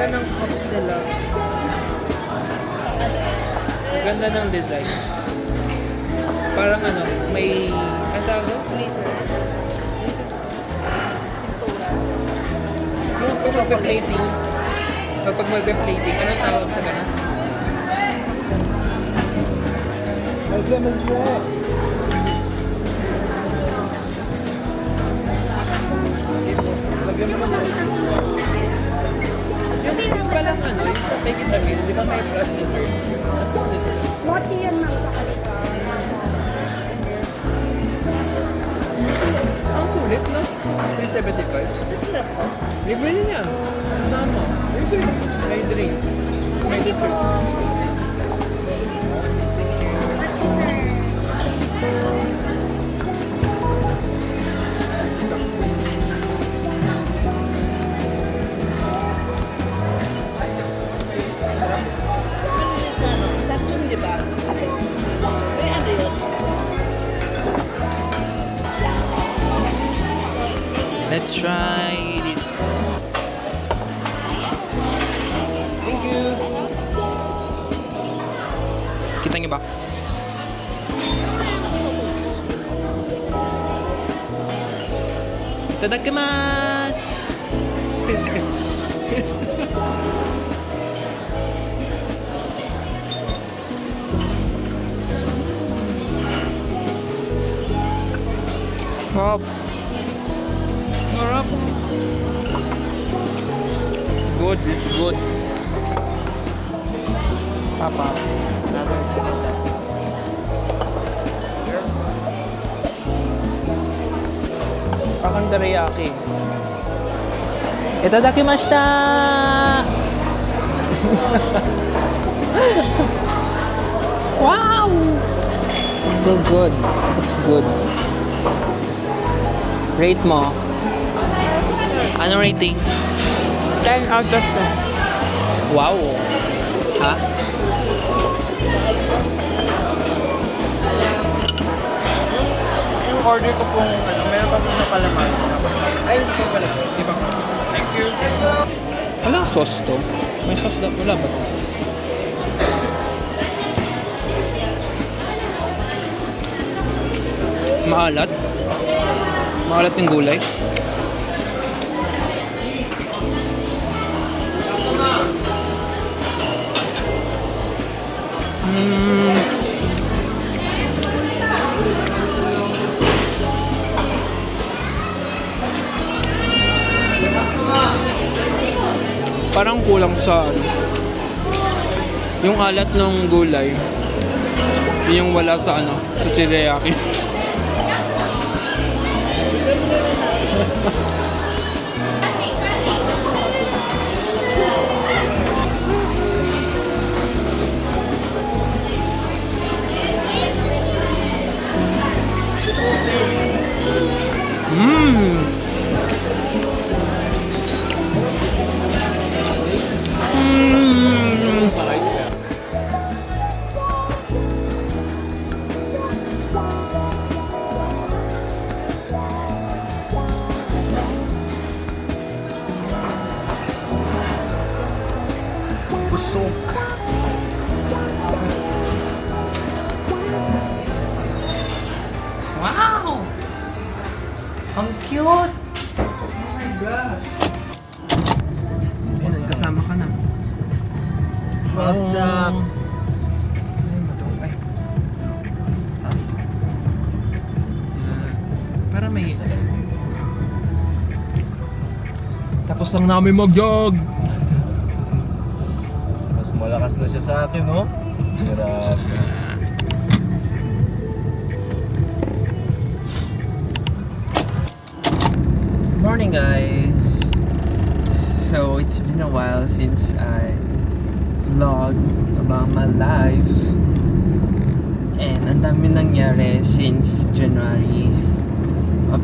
ng cups nila. Ang ganda ng design. Parang ano, may... Ang tawag doon? Yung pag magpe-plating. Kapag magpe-plating, anong tawag sa gano'n? Yung palang ano, yung sa take it a meal, di ba may plus dessert? Mas yung dessert. Mochi yan ng chocolate. Ang sulit, no? 375. Libre yun yan. Kasama. Libre. May drinks. Tapos may dessert. Let's try this. Thank you. Kita niyo ba? Itadakimasu! Hop! Sarap. Good, this is good. Papa. Pakang teriyaki. Itadakimashita! Wow! So good. Looks good. Rate mo. Ano rating? 10 out of 10. Wow! Ha? Yung order ko pong ano, meron pa pong napalaman. Ay, hindi pa pala sir. Hindi pa. Thank you. Walang sauce to. May sauce na. Wala ba to? Maalat. Maalat ng gulay. Parang kulang sa ano, yung alat ng gulay. Yung wala sa ano, sa teriyaki. Busog. Wow! Ang cute! Oh my God! Ayun, kasama ka na. What's up? Ay, matupay. Taas. Yan. Para may... Tapos lang namin mag-jog! Mas malakas na siya sa akin, no? Grabe. Morning guys! So it's been a while since I vlogged about my life, and ang dami nangyari since January up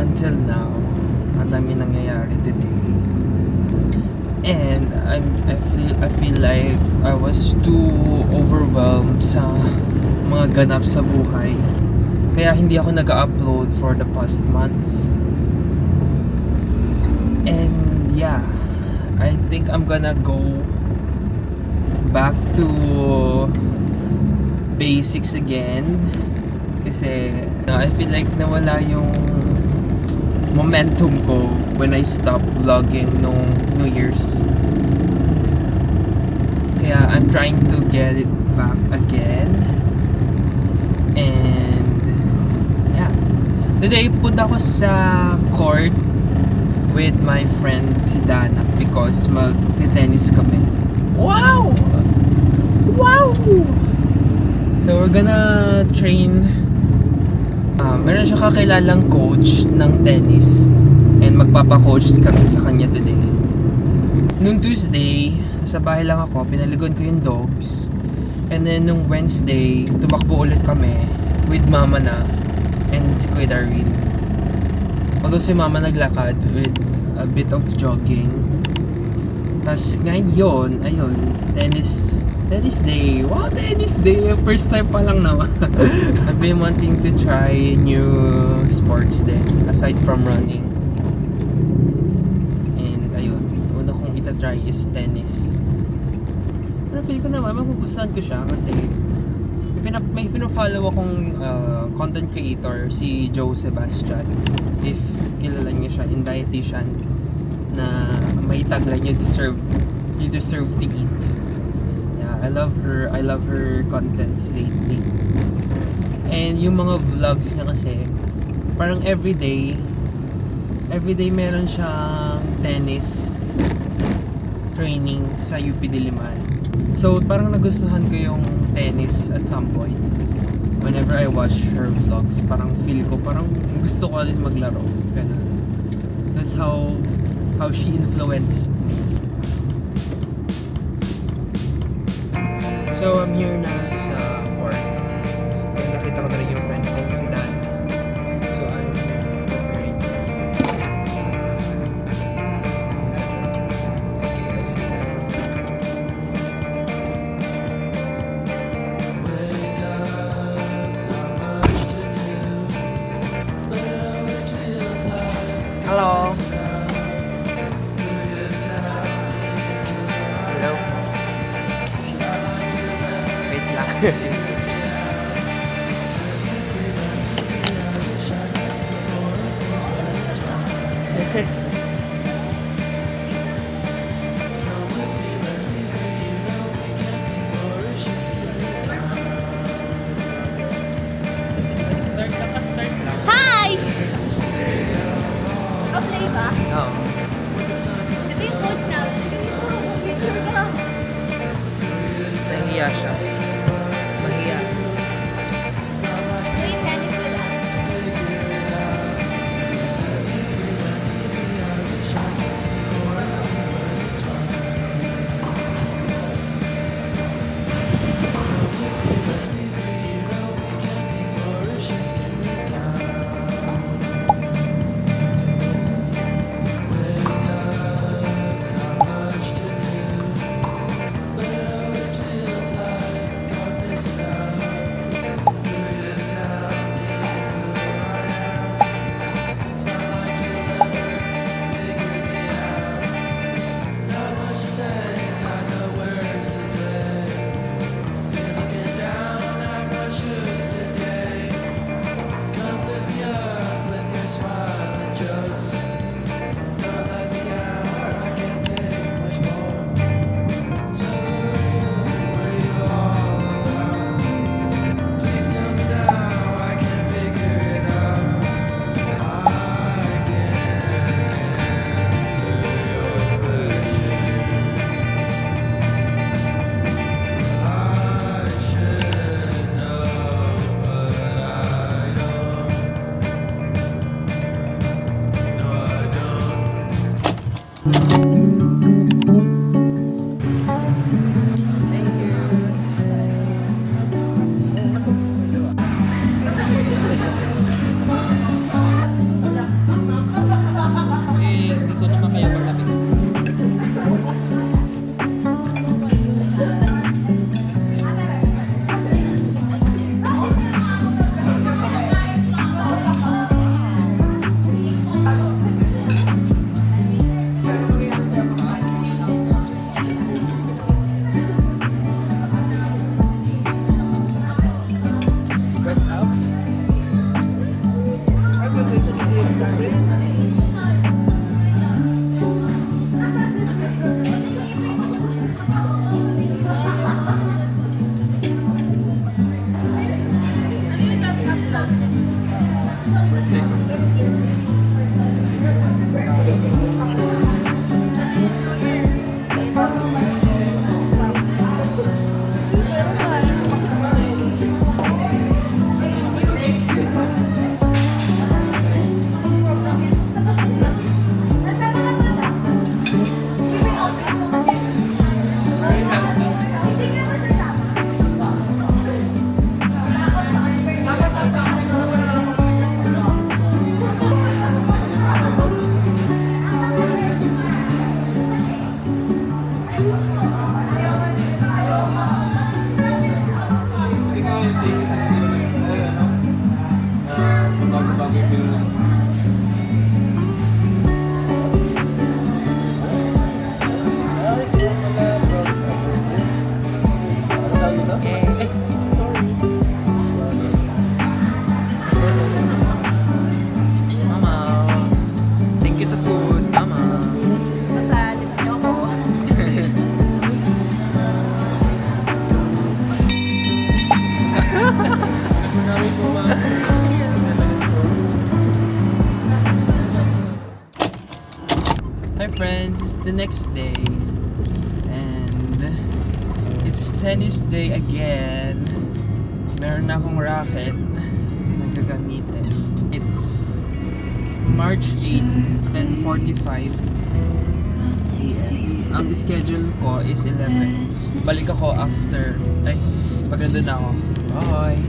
until now. Ang dami nangyayari today, and I feel like I was too overwhelmed sa mga ganap sa buhay, kaya hindi ako nag-upload for the past months. And yeah, I think I'm gonna go back to basics again. Kasi I feel like nawala yung momentum ko when I stopped vlogging nung New Year's. Kaya I'm trying to get it back again. And yeah. Today pupunta ako sa court with my friend si Dana because mag-tennis kami. Wow! Wow! So we're gonna train. Meron siya kakilalang coach ng tennis and magpapa-coach kami sa kanya today. Nung Tuesday, sa bahay lang ako, pinaligon ko yung dogs. And then nung Wednesday, tumakbo ulit kami with mama na and si Kuya Darwin. Although si mama naglakad with a bit of jogging. Tapos ngayon, ayun, tennis day. Wow, tennis day! First time pa lang naman. I've been wanting to try new sports din, aside from running. And ayun, una kong itatry is tennis. Pero feel ko naman, magugustuhan ko siya kasi may pinafollow akong content creator, si Joe Sebastian. If kilala niyo siya, in dietitian, na may tagline, you deserve to eat. I love her contents lately. And yung mga vlogs niya kasi parang everyday meron siyang tennis training sa UP Diliman. So parang nagustuhan ko yung tennis at some point. Whenever I watch her vlogs, parang feel ko parang gusto ko din maglaro. Ganun. That's how she influenced me. So, I'm here na sa court. And nakita ko na rin yung friend ko, si Dan. So, I'm preparing. Hello! Hello! Wait lang. Start lang. Hi! Okay ba? Oo. Ito yung coach namin. Picture ka. Nahiya siya. Mahiya. Ito yung tennis nila. friends, it's the next day and it's tennis day again. Meron na akong racket na gagamitin. It's March 8, 10:45. Ang schedule ko is 11. Balik ako after. Ay, pag nandun na ako. Bye!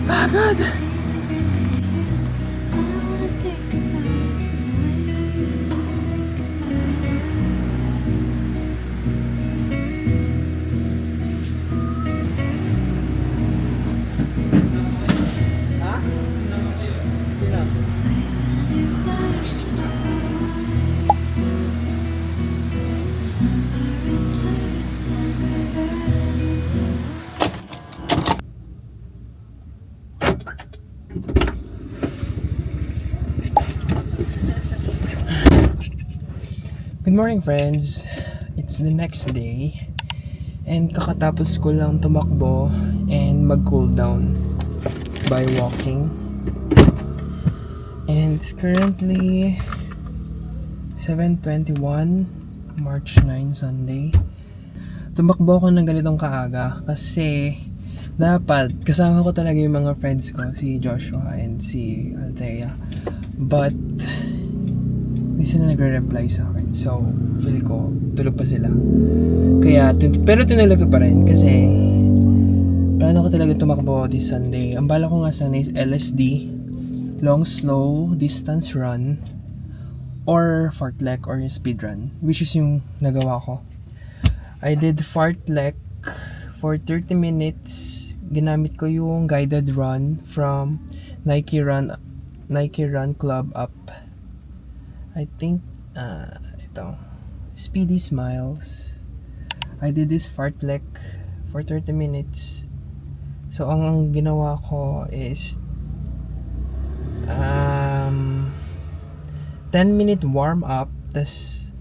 Pagod! Ha? Sino? Good morning friends! It's the next day and kakatapos ko lang tumakbo and mag-cool down by walking. And it's currently 7:21, March 9, Sunday. Tumakbo ako ng ganitong kaaga kasi dapat kasama ko talaga yung mga friends ko, si Joshua and si Althea. But hindi sila nagre-reply sa akin. So, feel ko, tulog pa sila. Kaya, pero tinulog ko pa rin kasi plano ko talaga tumakbo this Sunday. Ang bala ko nga sana is LSD, long slow distance run, or fartlek or speed run, which is yung nagawa ko. I did fartlek for 30 minutes. Ginamit ko yung guided run from Nike Run Club up. I think, ito, Speedy Smiles. I did this fartlek for 30 minutes. So, ang ginawa ko is 10-minute warm up, tas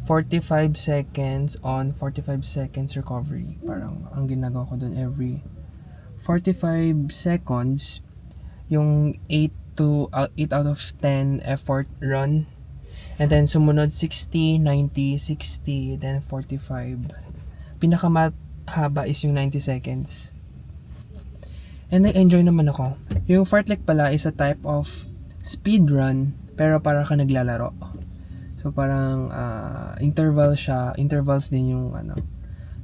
45 seconds on, 45 seconds recovery. Parang, ang ginagawa ko dun every 45 seconds, yung 8 out of 10 effort run. And then sumunod 60, 90, 60, then 45. Pinakamahaba is yung 90 seconds. And I-enjoy naman ako. Yung fartlek pala is a type of speed run, pero para ka naglalaro. So parang intervals din yung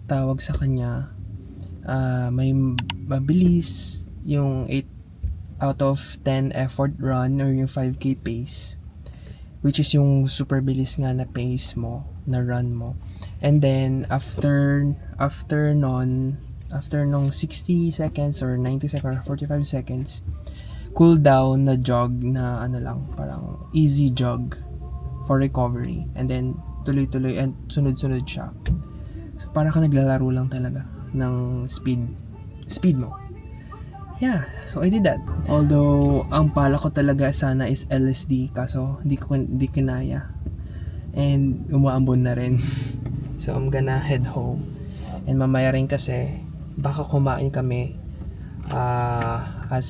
tawag sa kanya. May mabilis yung 8 out of 10 effort run or yung 5K pace, which is yung super bilis nga na pace mo, na run mo. And then after nung 60 seconds or 90 seconds or 45 seconds, cool down na jog na parang easy jog for recovery. And then tuloy-tuloy and sunod-sunod siya. So para ka naglalaro lang talaga ng speed mo. Yeah, so I did that. Although, ang pala ko talaga sana is LSD, kaso di kinaya. And umaambon na rin. So I'm gonna head home. And mamaya rin kasi, baka kumain kami as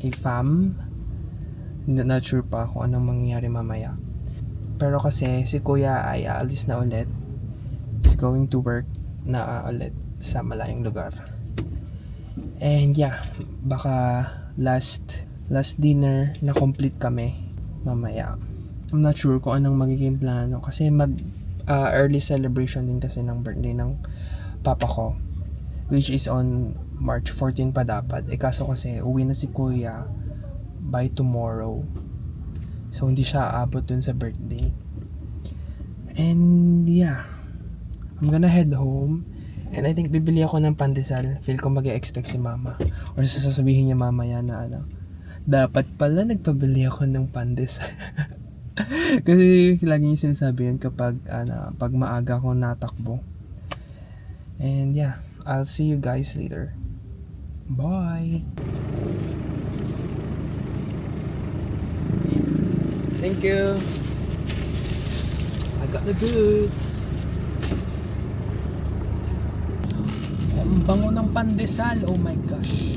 a fam. Not sure pa kung anong mangyayari mamaya. Pero kasi si kuya ay aalis na ulit. He's going to work na ulit sa malayong lugar. And yeah, baka last dinner na complete kami mamaya. I'm not sure kung anong magiging plano kasi early celebration din kasi ng birthday ng papa ko, which is on March 14 pa dapat. Kaso kasi uwi na si kuya by tomorrow. So hindi siya aabot dun sa birthday. And yeah, I'm gonna head home. And I think bibili ako ng pandesal. Feel ko mag-expect si mama. Or sasabihin niya mamaya na Dapat pala nagpabili ako ng pandesal. Kasi lagi yung sinasabi yun kapag pag maaga ako natakbo. And yeah, I'll see you guys later. Bye! Thank you! I got the goods! Ang bango ng pandesal, oh my gosh!